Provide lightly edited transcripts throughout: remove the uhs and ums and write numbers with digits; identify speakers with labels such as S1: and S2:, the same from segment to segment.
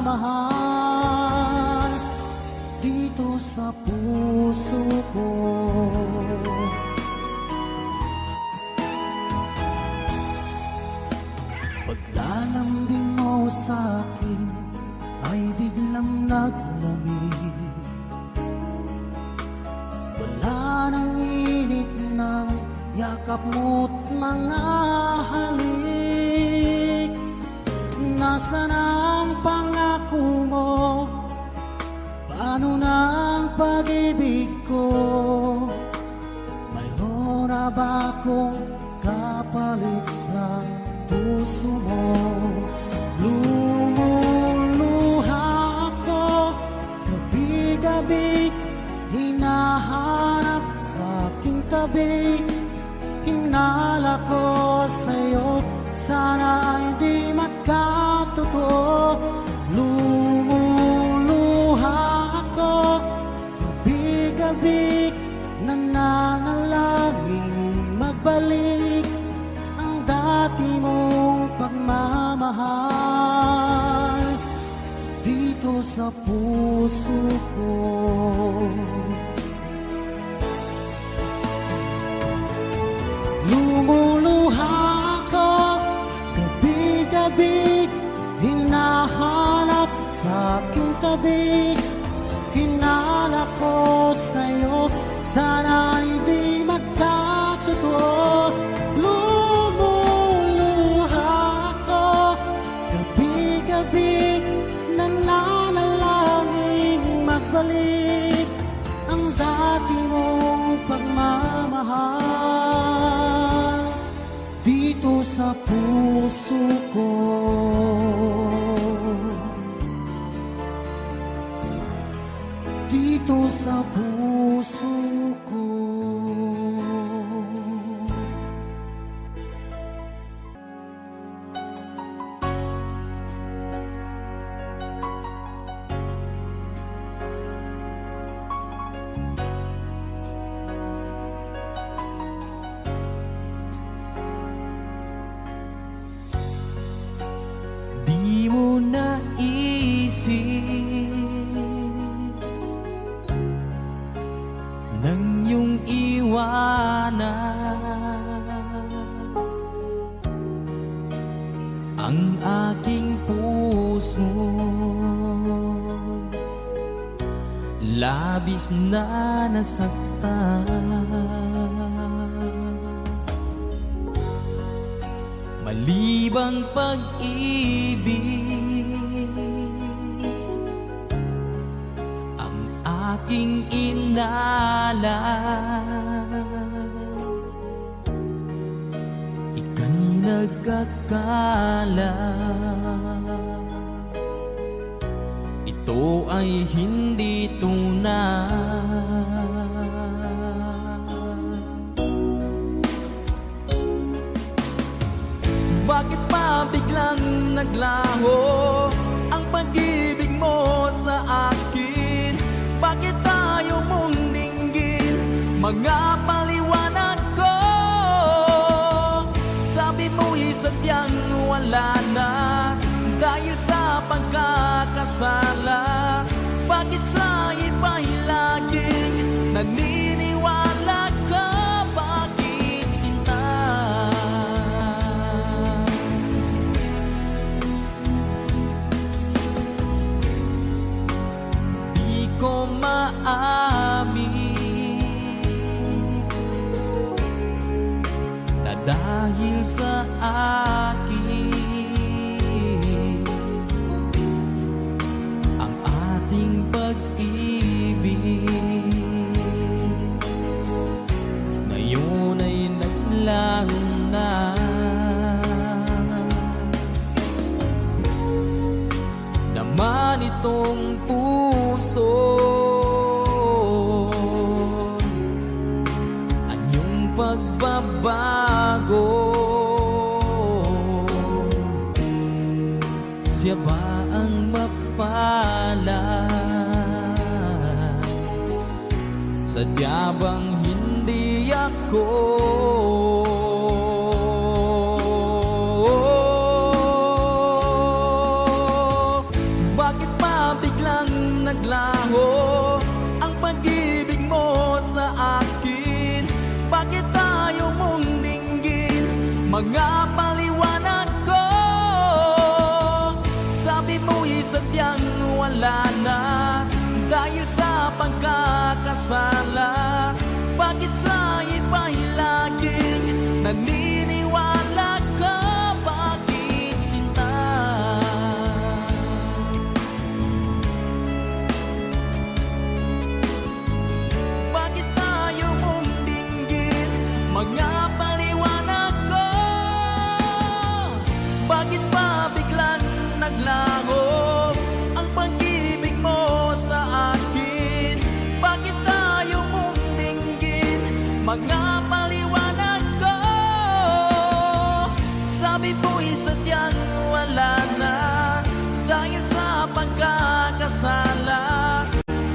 S1: pagmamahal dito sa puso ko. Paglalambing mo sa'kin ay biglang naglamig. Wala nang init ng yakap mo't mga halik. Nasaan ang pangako mo? Paano na ang pag-ibig ko? Mayroon na ba akong kapalit sa puso mo? Lumuluha ako gabi-gabi, hinahanap sa aking tabi. Hinala ko sa'yo, sana ay di magkatotoo. Lumuluha ako gabi-gabi, nananalangin magbalik ang dati mong pagmamahal dito sa puso ko. Lumuluha ako gabi-gabi, hinahanap sa aking tabi. Hinala ko sa'yo, sana hindi magkatotoo. Lumuluha ako gabi-gabi, nananalangin magbalik ang dati mong pagmamahal dito sa puso ko. Dito sa puso ko.
S2: Di mo naisip nang iyong iwanan ang aking puso, labis na nasaktan. Malibang pag-ibig ang aking inalan. Ika'y nagkakala, ito ay hindi tunay. Bakit pa biglang naglaho ang pag-ibig mo sa akin? Bakit tayo mong dinggin mga paliwanag ko? Sabi mo'y sadyang wala na dahil sa pagkakasala. Bakit sa iba'y laging naniniwala ka? Bakit sinta? Di ko maamin na dahil sa akin ang ating pag-ibig ngayon ay naglaho na. Naman itong puso ang iyong pagbabago. Siya ba ang mapalad? Sadya bang hindi ako? Bakit naglaho ang pag-ibig mo sa akin? Bakit tayo mong dinggin? Mga paliwanag ko. Sabi mo'y sadyang wala na dahil sa pagkakasala.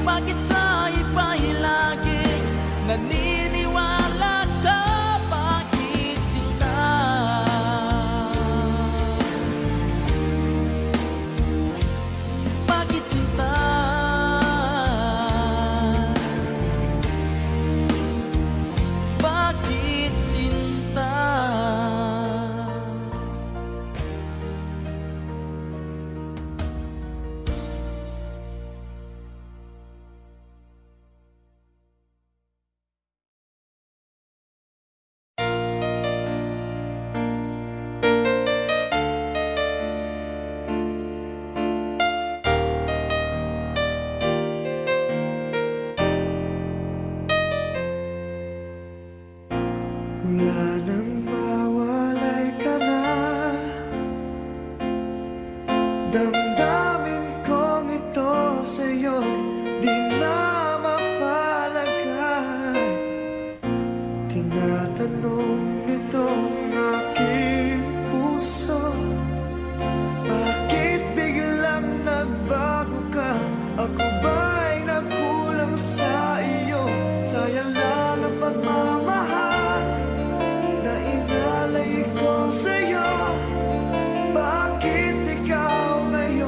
S2: Bakit sa iba'y laging naniniwala ka? Bakit sinta? Bakit sinta? Bakit sinta?
S3: Wala nang mawalay ka na. Damdamin kong ito sa'yo'y di na mapalagay. Tinatanong nitong aking puso, bakit biglang nagbago ka? Ako ba'y nagkulang sa iyo? Sayang lang ang pagmamahal na inalay ko sa'yo. Bakit ikaw ngayon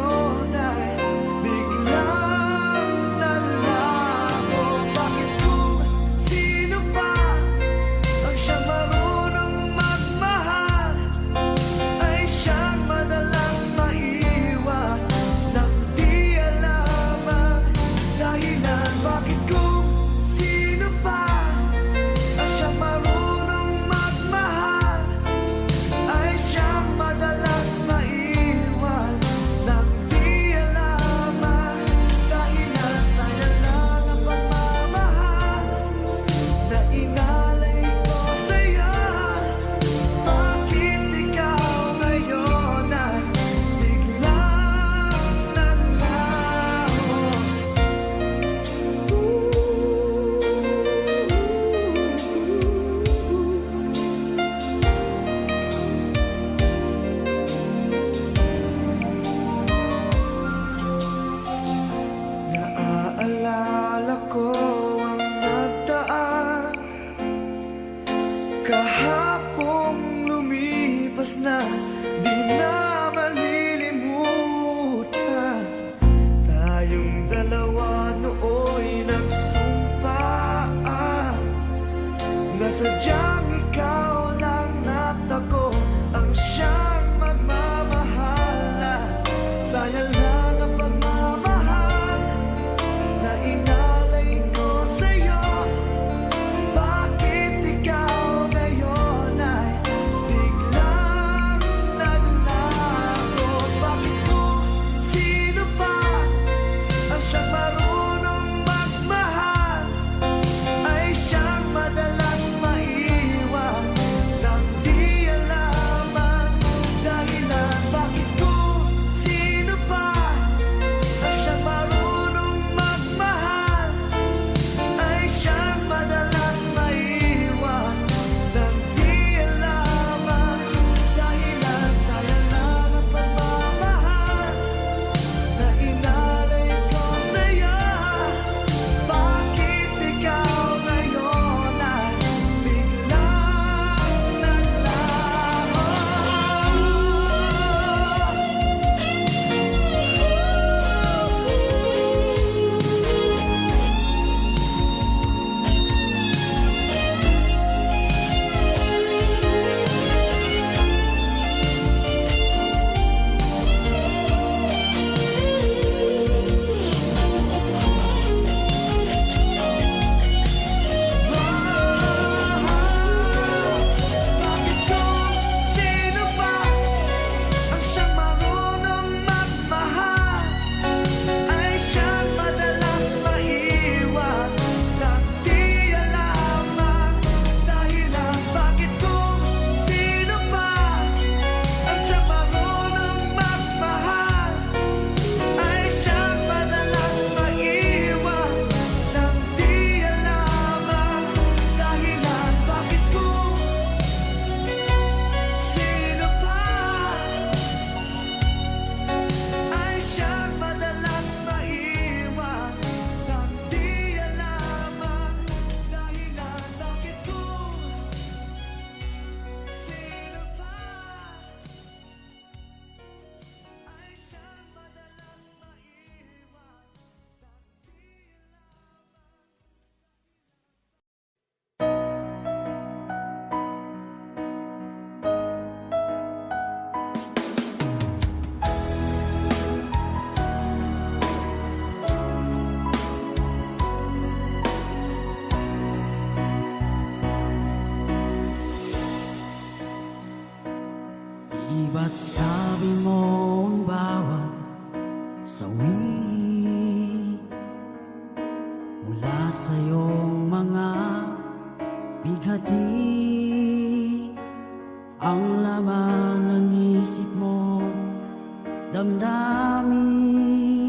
S1: damdamin.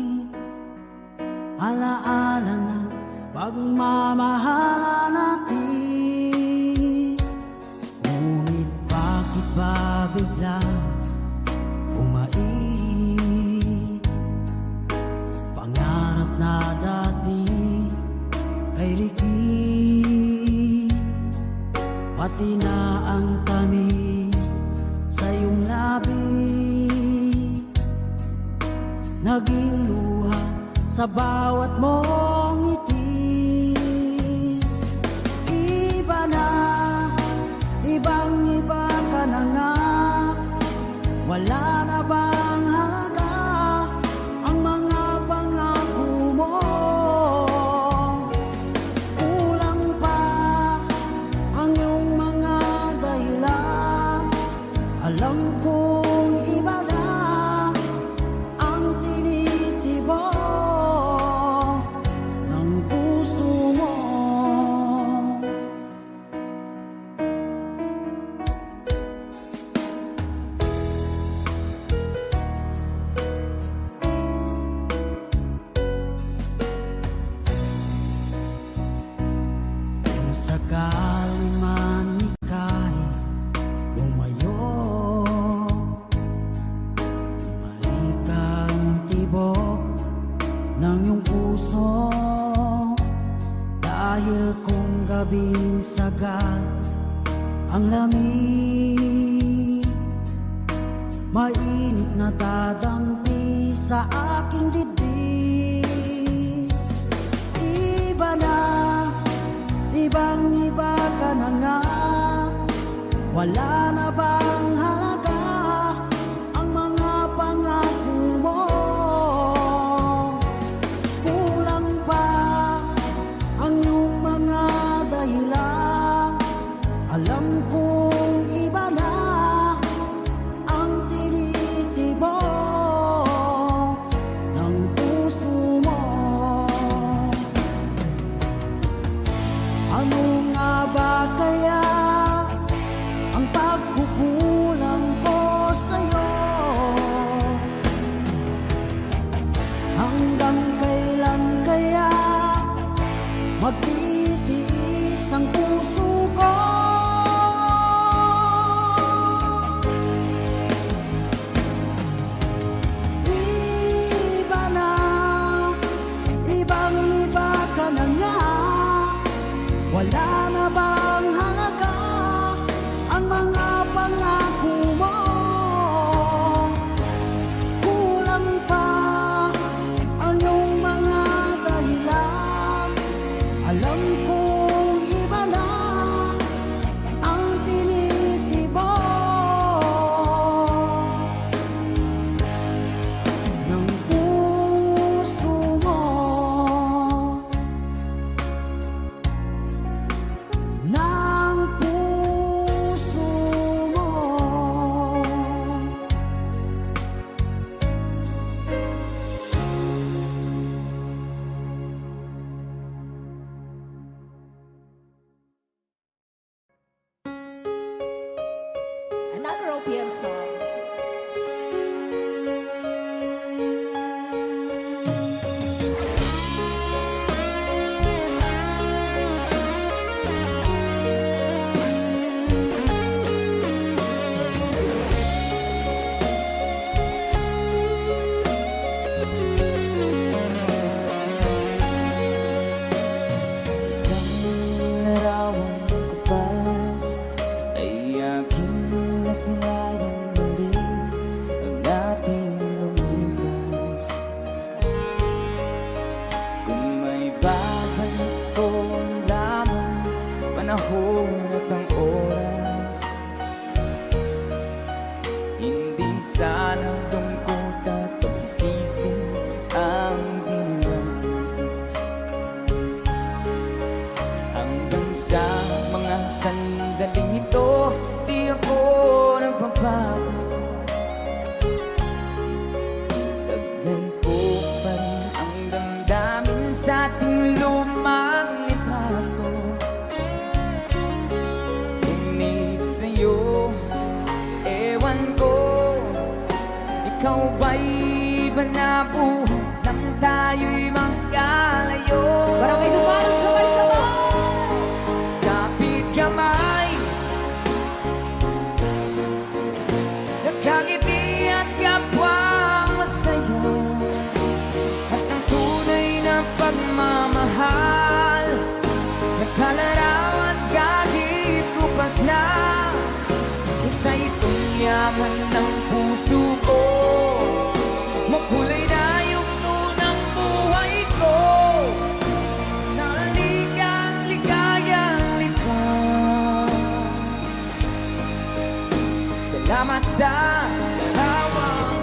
S1: Alaala ng pagmamahala natin. Ngunit bakit ba biglang umait? Pangarap na dati ay likid, pati na ang tamis sa iyong labi, naging luha sa bawat mong ngiti. Iba na, ibang-iba ka na nga. Wala na bang halaga ang mga pangako mo? Kulang pa ang iyong mga dahilan. Alam kong iba na ang tinitibok ng puso mo. Kung sakali man ika'y lumayo, bumalik ang tibok ng iyong puso. Dahil kung gabing sagad ang lamig, mainit na dadampi sa aking dibdib. Iba na, ibang-iba ka na nga. Wala na bang halaga ang mga pangako mo? Kulang pa ang iyong mga dahilan. Alam kong iba na ang tinitibok ng puso mo. Ano nga ba kaya ang pagkukulang ko sa'yo? Hanggang kailan kaya magtitiis ang puso ko? Iba na, ibang-iba ka na nga. Wala na bang halaga ang mga pangako mo? Kulang pa ang iyong mga dahilan. Alam kong iba na ang tinitibok ng puso mo. Ng puso mo.
S4: Another OPM song.
S2: Isang larawang kapas ay aking nasinayang muli ang ating lumipas. Kung may babalik ko lamang panahon at ang oras, hindi sana lungkot at pagsisisi ang dinanas. Hanggang sa mga sandaling ito, di ako nagbabago. Dagday ko pa rin ang damdamin sa ating lumang litrato. Ngunit sa'yo, ewan ko, Ikaw ba'y banabuhan nang tayo'y magkalayo?
S4: Barangay Dumanong sabay-sabay.
S2: Kapit kamay, nakangiti at kapwang masaya, at ang tunay na pagmamahal, nagkalarawan kahit bukas na. Isa itong yaman ng puso ko, makulay na yugto ng buhay ko, naligang ligayang likas. Salamat sa lawang.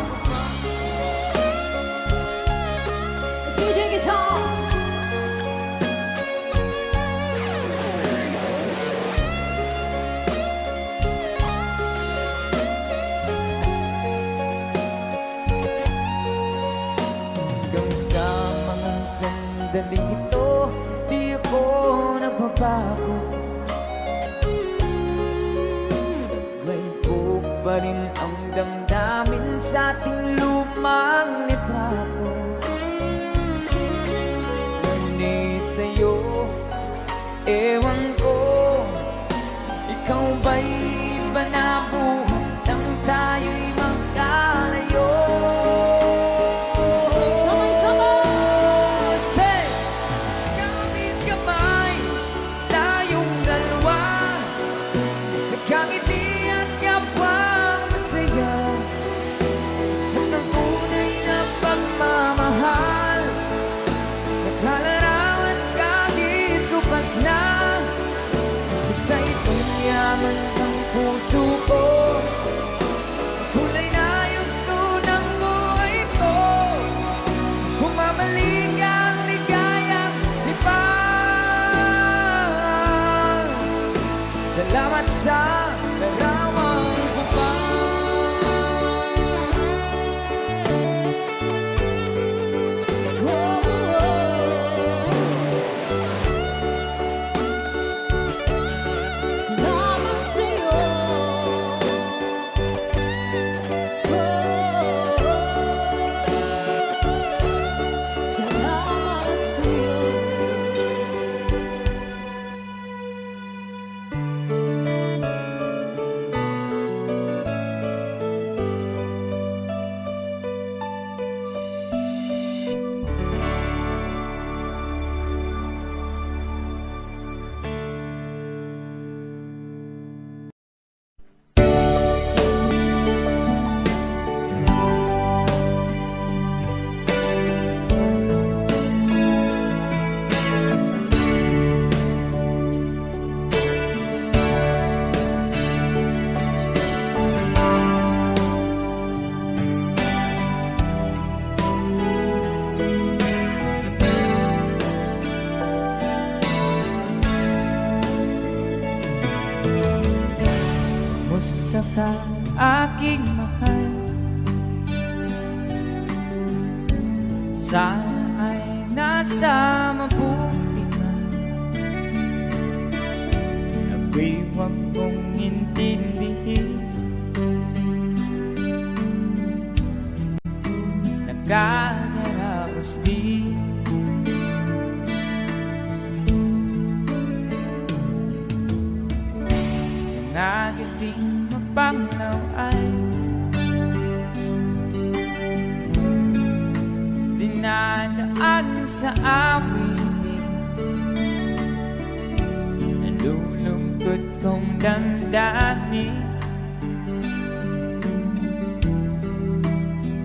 S4: Let's go, Jing Guitar.
S2: Hanggang sa mga sandaling ito, di ako nagbabago. Taglay ko pa rin ang damdamin sa ating lumang litrato. Ngunit sa'yo, ewan ko, ikaw ba'y iba na buhay nang tayo'y magkalayo? Say, kapit kamay, tayong dalawa, nagkangiti at kapwang masaya, at ang tunay na pagmamahal, nagkalarawan kahit kupas na. Isa itong yaman ng puso ko, kulay na yugto ng buhay ko, bumabalik ang ligayang lipas. Salamat sa larawang bubang.
S4: Salamat sa'yo. Salamat sa'yo.
S2: Musta ka, aking mahal? Sana ay nasa mabuti ka. Ako'y huwag mong intindihin, nagkakaraos din. Ang ating mapanglaw ay dinadaan sa awitin, nalulungkot kong damdamin,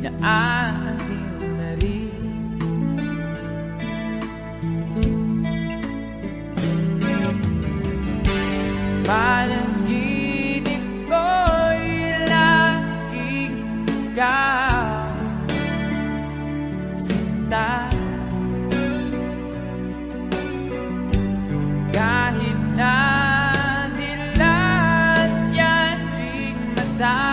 S2: na aaliw na rin. Panaginip ko'y laging ikaw, sinta. Kahit na dilat yan ring mata,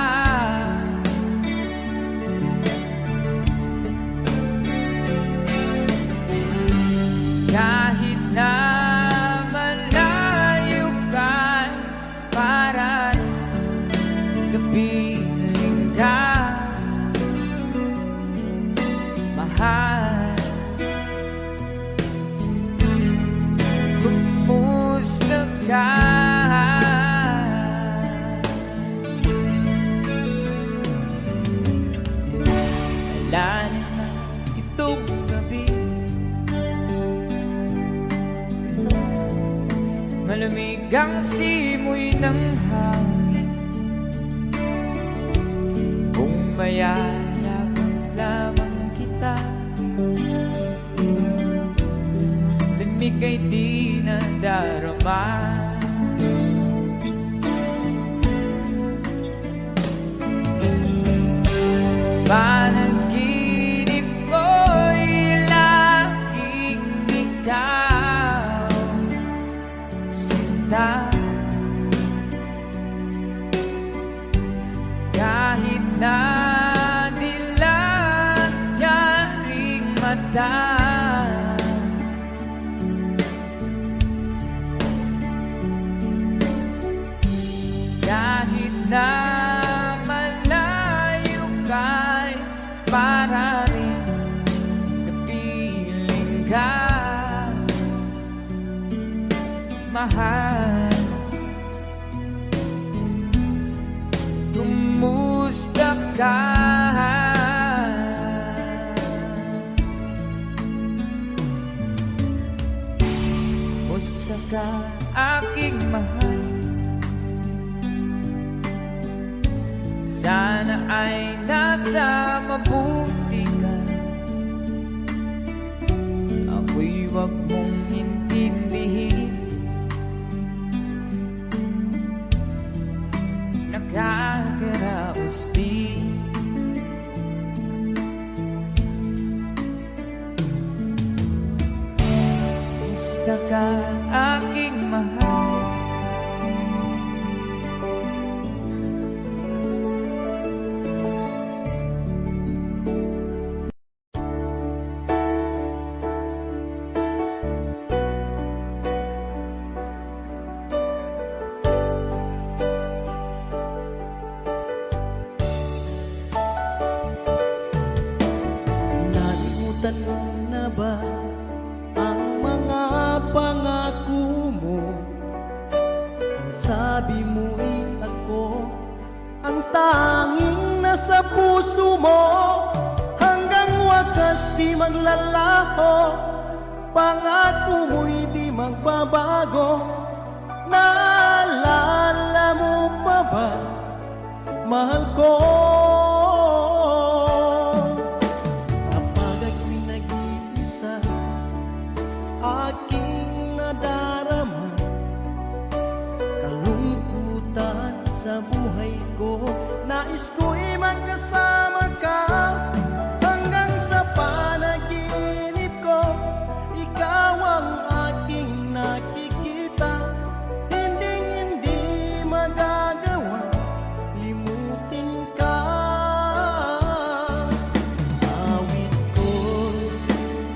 S2: Ilalim na itong gabi, malamig ang simoy ng hangin. Kung mayarap lamang kita, lamig ay di nadarama. Panaginip ko'y laging ikaw, sinta. Kahit na dilat niyang mata, kahit na malayo ka'y para rin kapiling ka, mahal. Kumusta ka? Kumusta ka, aking mahal? Sana ay nasa mabuti ka. Ako'y wag mong intindihin, nakakaraos din. Kumusta ka, aking mahal?
S3: Nalimutan mo na ba ang mga pangako mo? Ang sabi mo'y ako ang tanging nasa puso mo. Hanggang wakas di maglalaho, pangako mo'y di magbabago. Naalala mo pa ba, mahal ko? Kapag ako'y nag-iisa, aking nadarama kalungkutan sa buhay ko. Nais ko'y magkasama ka hanggang sa panaginip ko. Ikaw ang aking nakikita, hindi magagawa limutin ka. Awit ko'y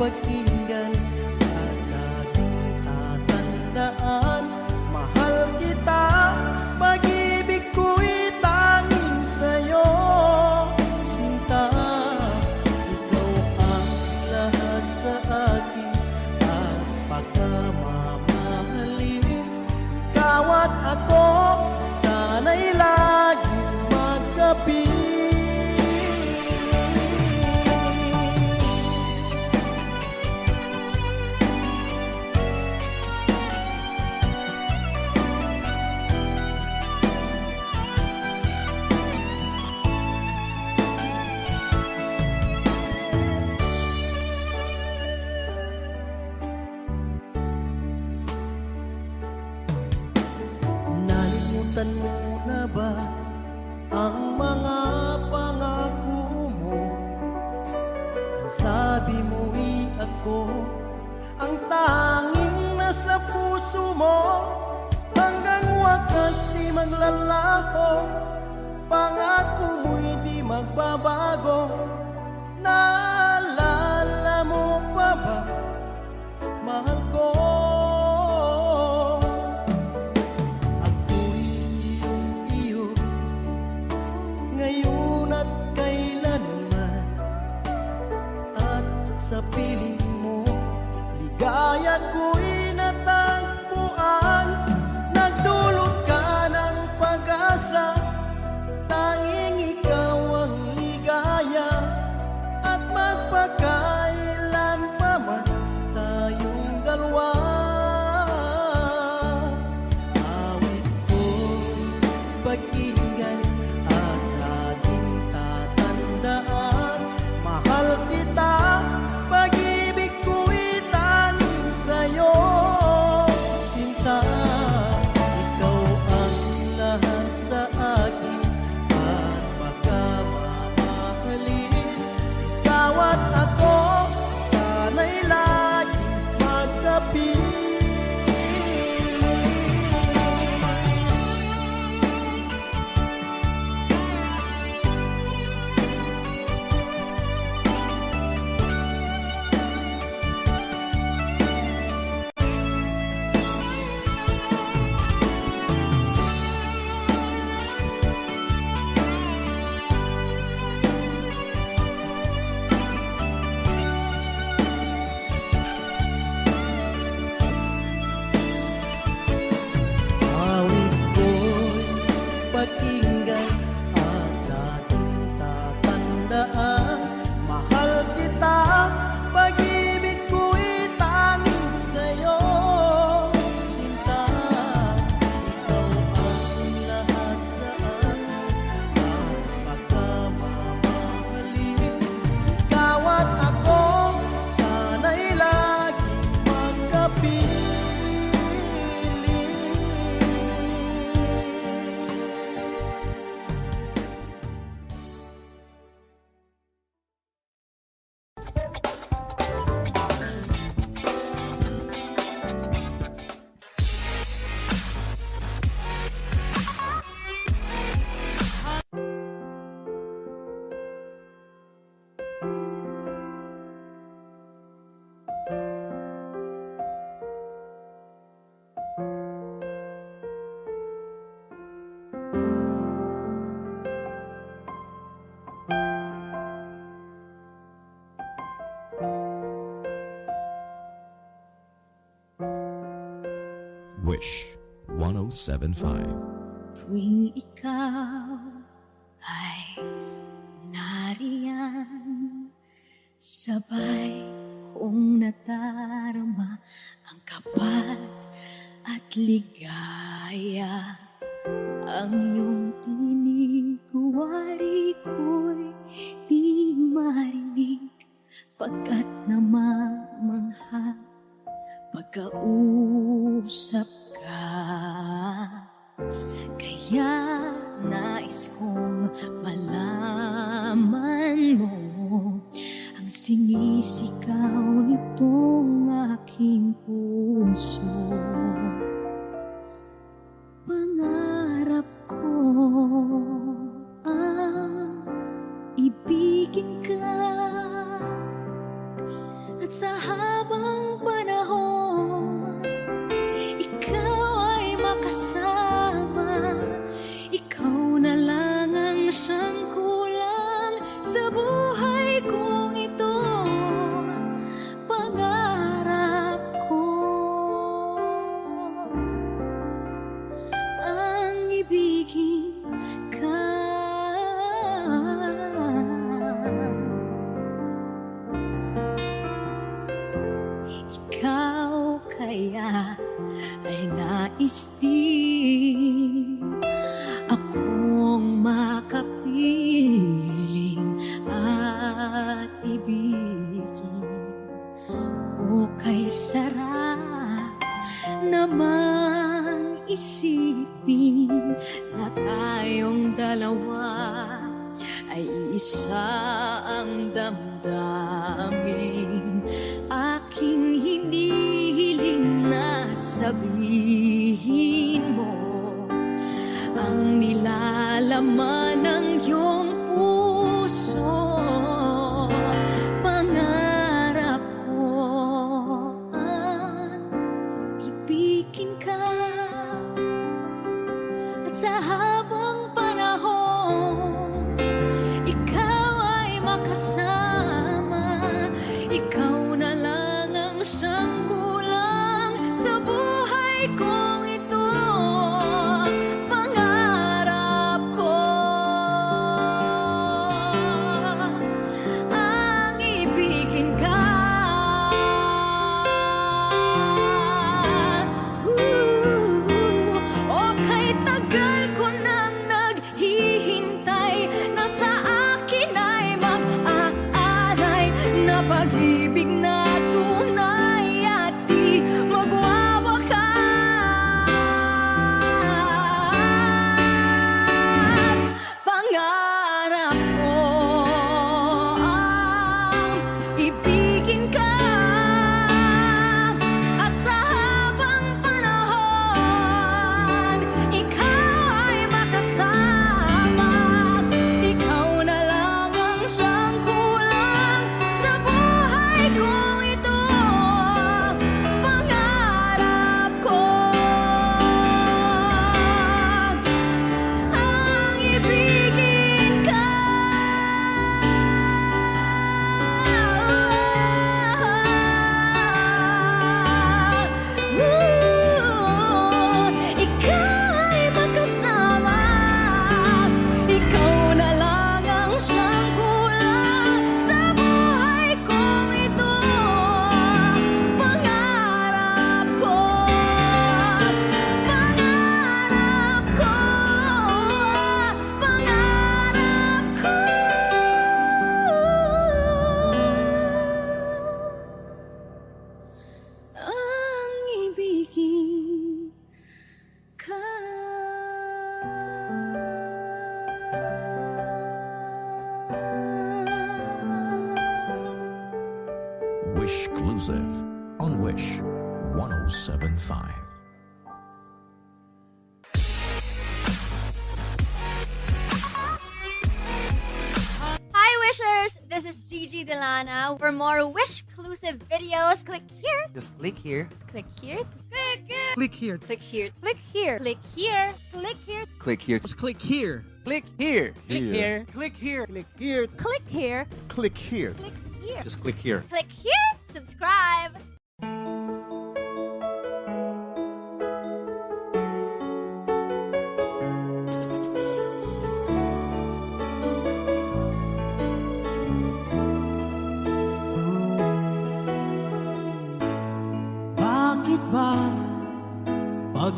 S3: pakinggan at ating tatandaan. Mahal kita, pag-ibig ko'y tanging sa'yo. Sinta, ikaw ang lahat sa akin at pagkamamahalin. Ikaw at ako, sana'y laging magkapit. Nalimutan mo na ba ang mga pangako mo? Ang sabi mo'y ako ang tanging nasa puso mo. Hanggang wakas di maglalaho, pangako mo'y di magbabago. Naalala mo pa ba, mahal ko? Ako'y iyong-iyo ngayon at kailanman, at sa piling mo ligaya ko'y natagpuan. Nagdulot ka ng pag-asa, tanging ikaw ang ligaya at
S5: Wish 107.5.
S4: Tuwing ikaw ay nariyan, sabay kong nadarama ang kapat at ligaya. Ang iyong tinig, wari ko'y di marinig, pagkat namamangha pagkausap ka. Kaya nais kong malaman mo ang sinisigaw nitong aking puso. Pangarap ko ang ibigin ka, at sa habang panahon ikaw ay makasama. Ikaw na lang ang siyang kulang sa buhay kong ito. Pangarap ko ang ibigin ka. Ikaw kaya ay nais din akong makapiling at ibigin. O kay sarap namang isipin na tayong dalawa ay isa ang damdamin. Aking hinihiling na sabihin mo ang nilalaman ng iyong puso. Pangarap ko ang ibigin ka, at sa habang panahon ikaw ay makasama. Ikaw na lang ang siyang kulang sa buhay kong ito. Pangarap ko ang ibigin ka. O kay tagal ko nang naghihintay, nasa akin ay mag-aalay na pag-ibig na tunay at di magwawakas. Pangarap ko ang ibigin ka, at sa habang panahon ikaw ay makasama. Ikaw na lang ang siyang kulang sa buhay kong ito. Pangarap ko ang ibigin ka. Ikaw ay makasama. Ikaw na lang ang siyang kulang sa buhay kong ito. Pangarap ko, pangarap ko, pangarap ko ang ibigin ka.
S5: Wish Exclusive on Wish 107.5.
S6: Hi Wishers, this is Gigi Delana. For more Wish-exclusive videos, click here,
S3: Just click here.
S6: click here, click here,
S3: Click here.
S6: click here, click here, click here, click here,
S3: Click here.
S7: Just click here.
S3: Click here.
S7: Click here.
S3: Click here. Click here.
S6: click here,
S3: Click here.
S6: click here,
S3: Just click here.
S6: click here, subscribe.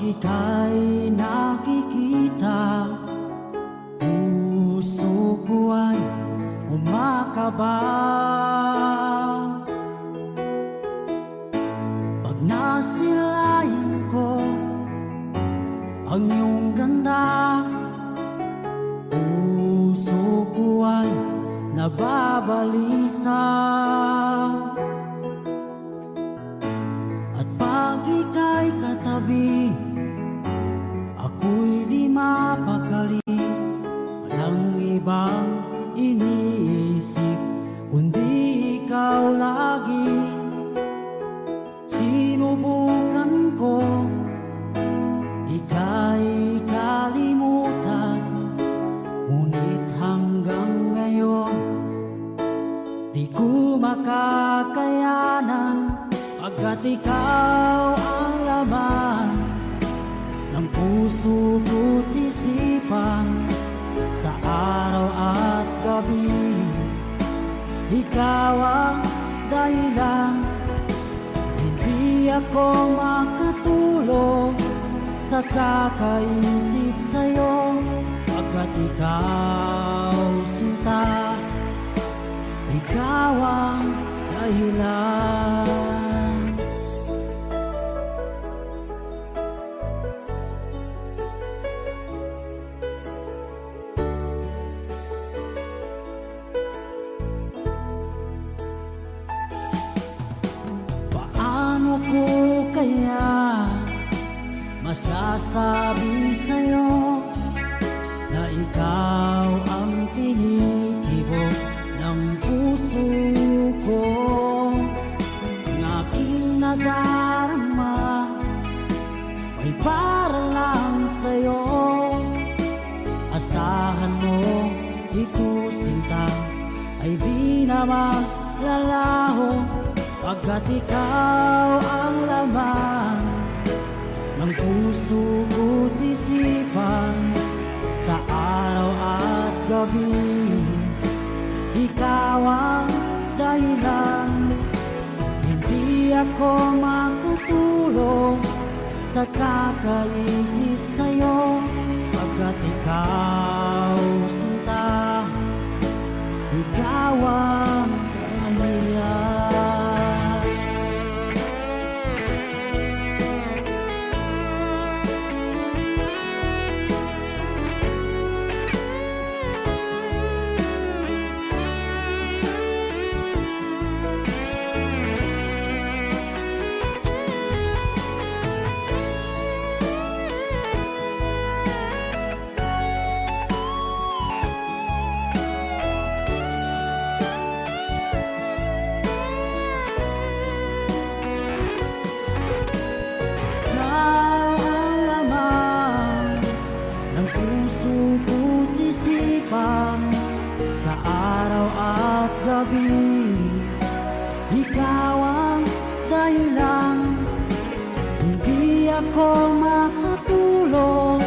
S1: ika'y nakikita, puso ko ay kumakaba. Pag nasilayan ko ang iyong ganda, puso ko ay nababalisa. At pag ika'y katabi, ako'y di mapakali. Walang ibang iniisip kundi ikaw lagi. Sinubukan ko ika'y kalimutan, ngunit hanggang ngayon di ko makakayanan. Pagkat ikaw ang laman ng puso ko't isipan, sa araw at gabi ikaw ang dahilan. Hindi ako makatulog sa kakaisip sa'yo, pagkat ikaw sinta, ikaw ang dahilan. Paano ko kaya masasabi sa'yo na ikaw ang tinitibok ng puso ko? Ang aking nadarama ay para lang sa'yo. Asahan mo ito sinta ay di na maglalaho, pagkat ikaw ang laman ng puso ko't isipan, sa araw at gabi ikaw ang dahilan. Hindi ako makatulog sa kakaisip sa'yo, pagkat ikaw sinta, ikaw ang dahilan. Sa araw at gabi ikaw ang dahilan. Hindi ako makatulog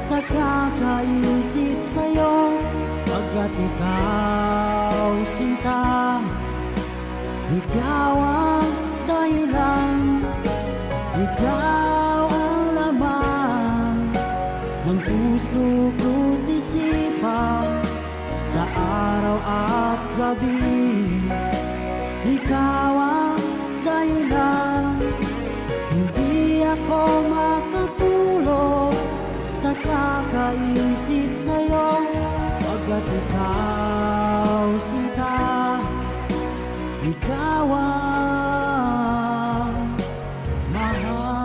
S1: sa kakaisip sa'yo, pagkat ikaw sinta, ikaw ang dahilan. Ikaw ang laman ng puso ko't isipan, sa araw at gabi ikaw ang dahilan. Hindi ako makatulog sa kakaisip sa'yo, pagkat ikaw sinta, ikaw ang mahal.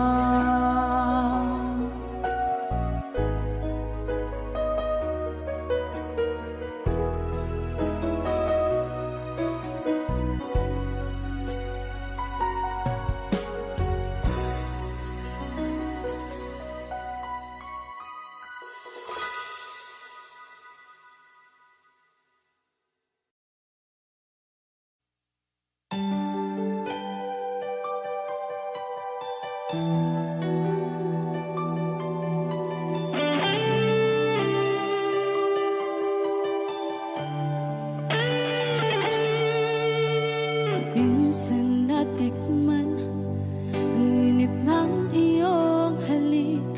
S4: Minsan natikman ang init ng iyong halik,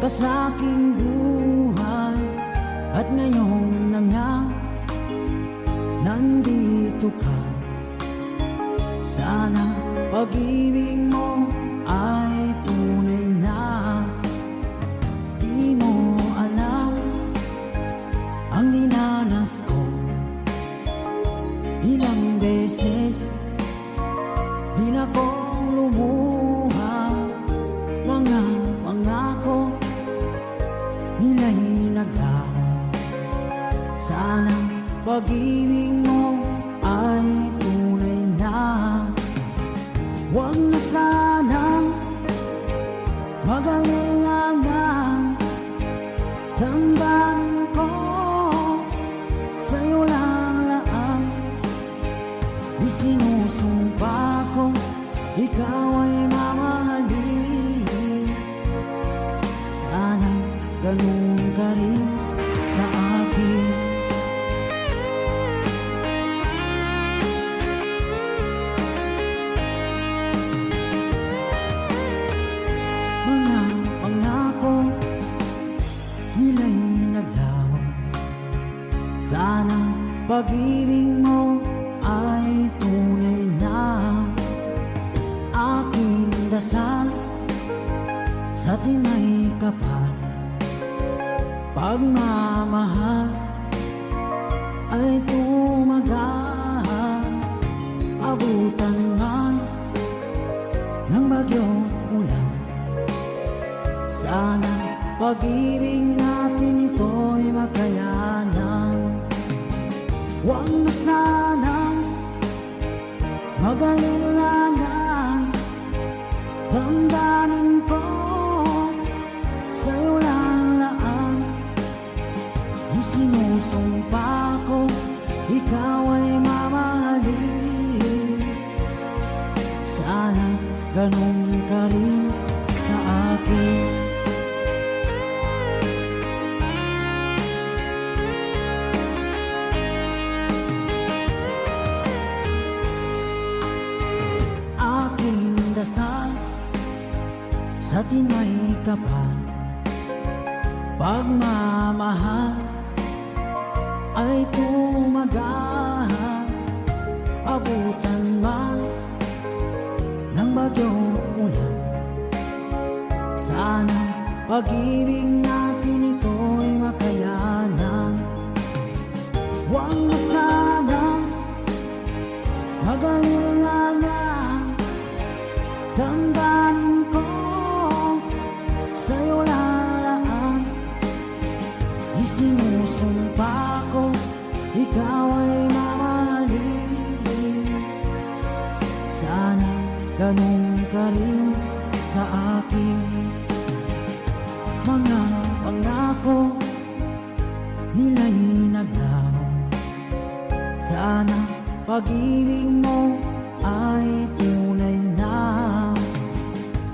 S1: ka sa aking buhay. At ngayon na nga, nandito ka. Sana pag-ibig mo ay tunay na. Di mo alam ang dinanas ko. Ilang beses din akong lumuha. Mga pangako nila'y naglaho. Sana pag-ibig mo ay tunay na. Huwag na sanang mag-alinlangan. Damdamin ko sa'yo lang laan. Isinusumpa ko ikaw ay mamahalin. Sana ganun ka rin sa akin. Mga pangako nila'y naglaho. Sana pag-ibig mo ay tunay na. Aking dasal sa tinay kapal. Pagmamahal ay tumagal. Abutan man ng bagyong ulan. Sana pag-ibig natin ito'y makayanan. Huwag na sanang mag-alinlangan. Damdamin ko sa'yo lang laan. Isinusumpa ko ikaw ay mamahalin. Sana ganun ka rin sa akin. Aking dasal sa tinay kapal. Pagmamahal ay tumagal. Abutan man ng bagyong ulan. Sana pag-ibig natin ito'y makayanan. Huwag na sanang mag-alinlangan. Damdamin ko sa'yo lalaan. Isinusumpa ko ikaw ay mamahalin. Sana ganun ka rin sa akin. Mga pangako nila'y naglaho. Sana pag-ibig mo ay tunay na.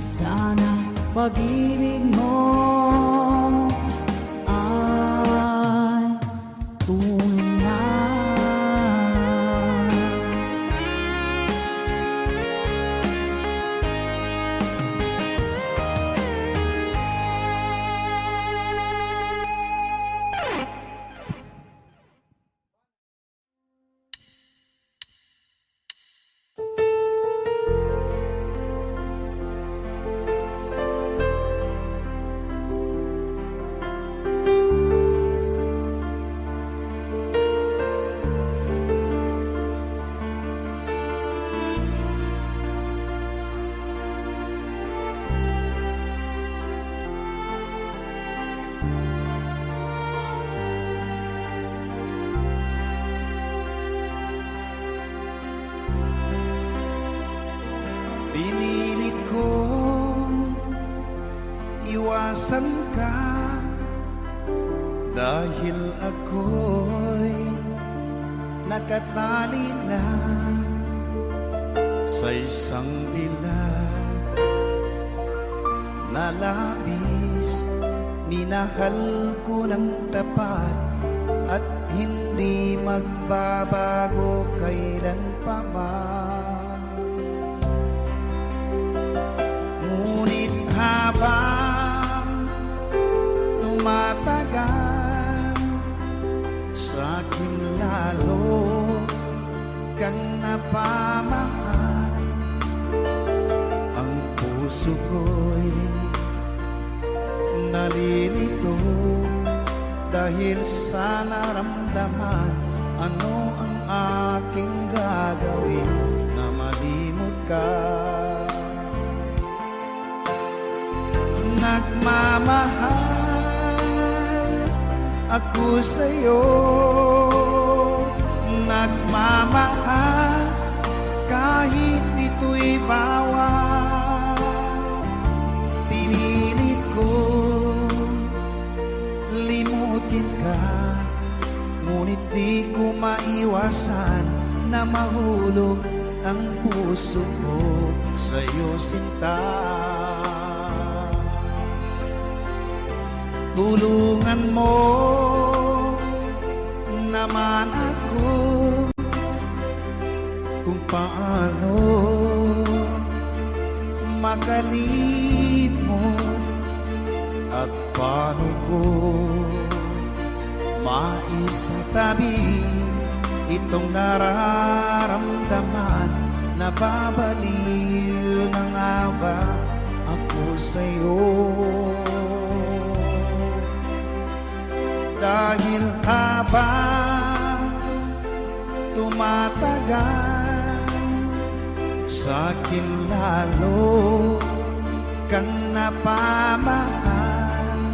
S1: Sana pag-ibig mo ay tunay na.
S3: Pinili kong iwasan ka dahil ako'y nakatali na sa isang dilag na labis. Minahal ko ng tapat at hindi magbabago kailan pa man. Ngunit habang nalilito dahil sa naramdaman. Ano ang aking gagawin na malimot ka? Nagmamahal ako sa'yo, nagmamahal kahit ito'y bawal. Pinilit kong limutin ka, ngunit di ko maiwasan na mahulog ang puso ko sa'yo, sinta. Tulungan mo naman ako kung paano makalimot at paano ko maisatabi itong nararamdaman. Nababaliw na nga ba ako sa'yo? Dahil habang tumatagal, sa'kin lalo kang napamahal.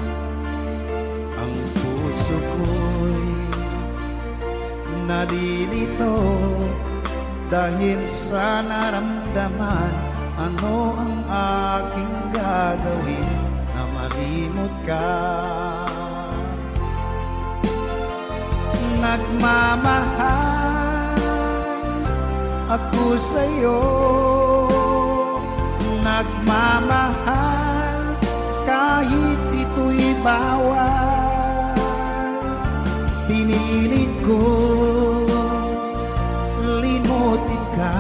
S3: Ang puso ko'y nalilito dahil sa naramdaman. Ano ang aking gagawin na malimot ka? Nagmamahal ako sa'yo, nagmamahal kahit ito'y bawal. Pinilit ko limutin ka,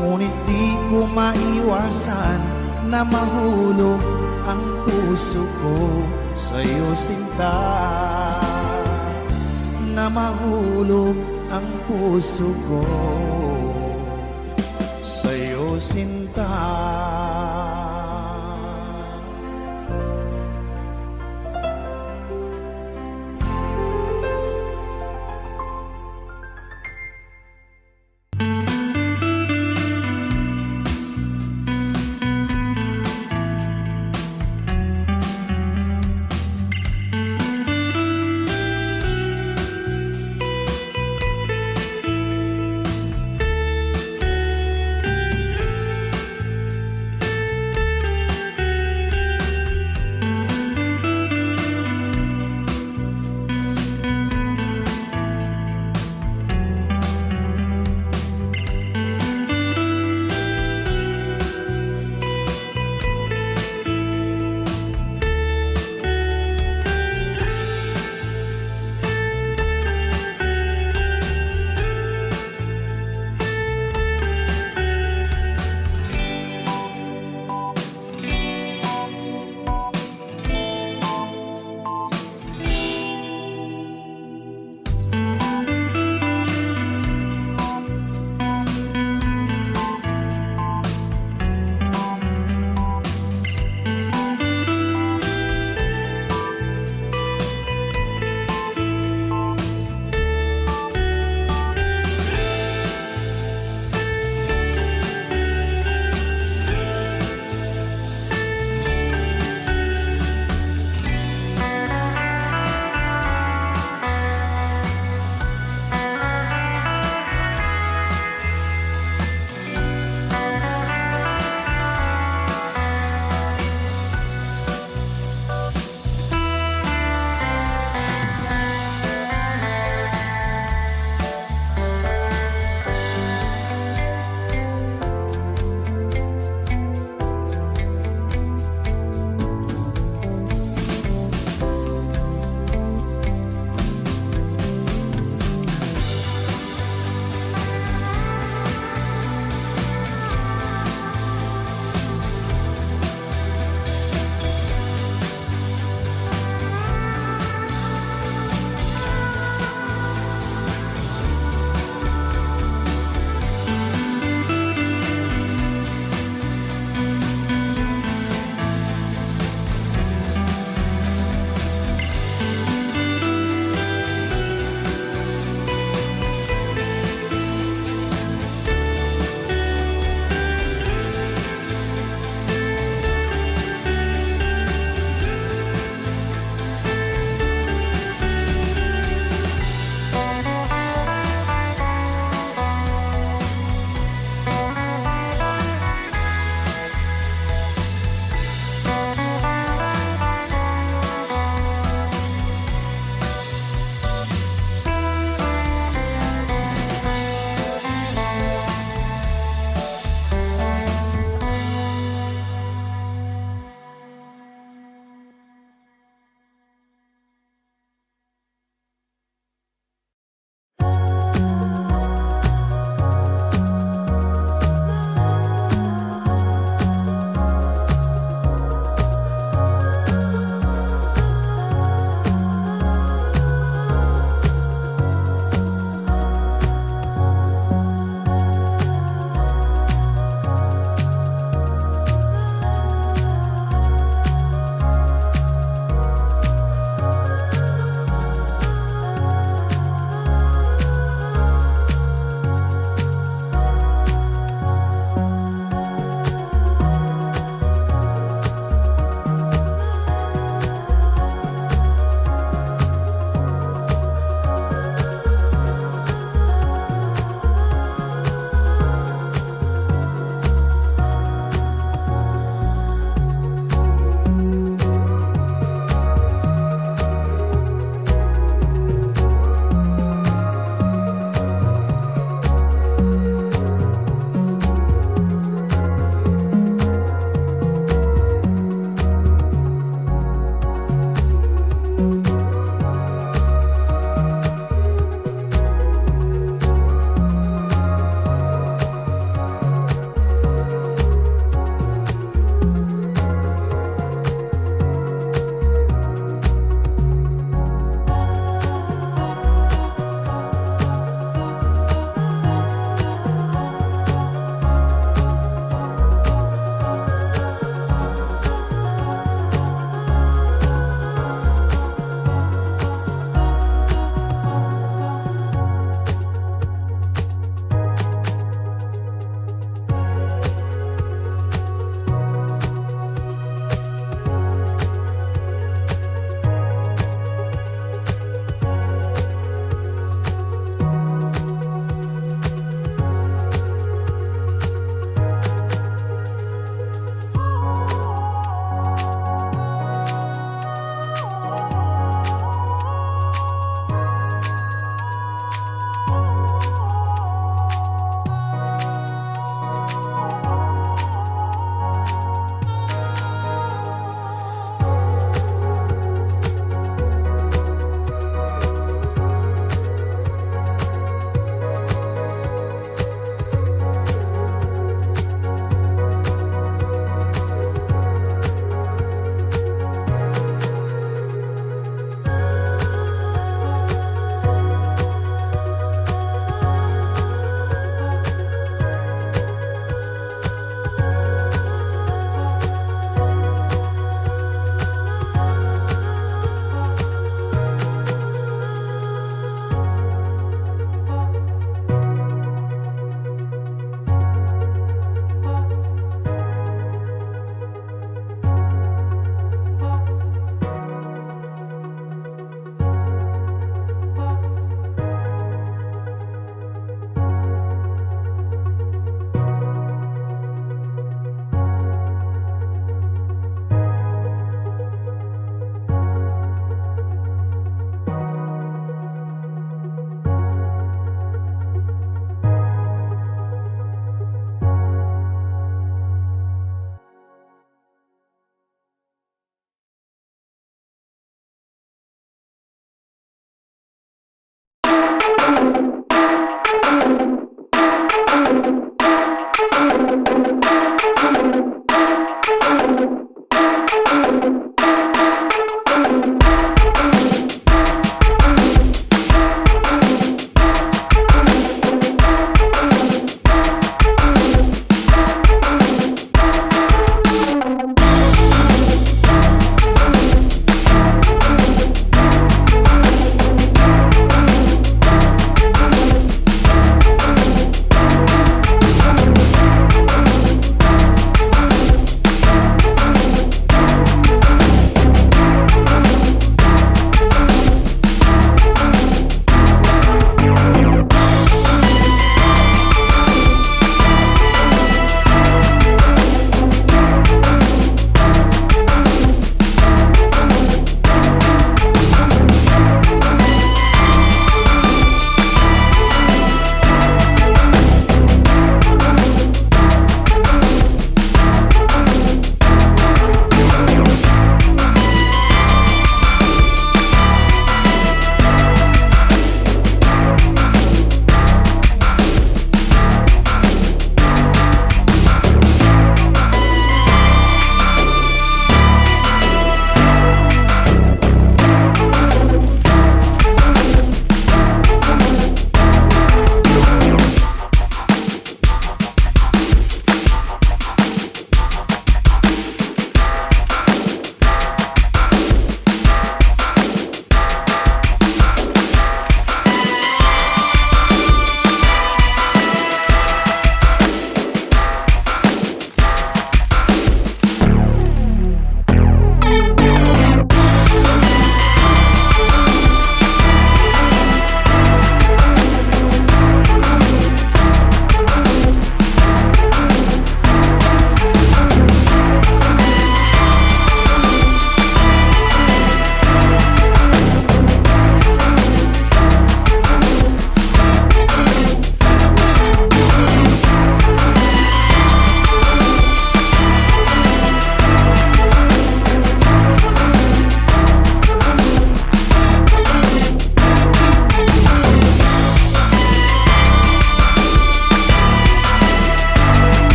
S3: ngunit di ko maiwasan na mahulog ang puso ko sa'yo, sinta. Na mahulog ang puso ko sa'yo, sinta.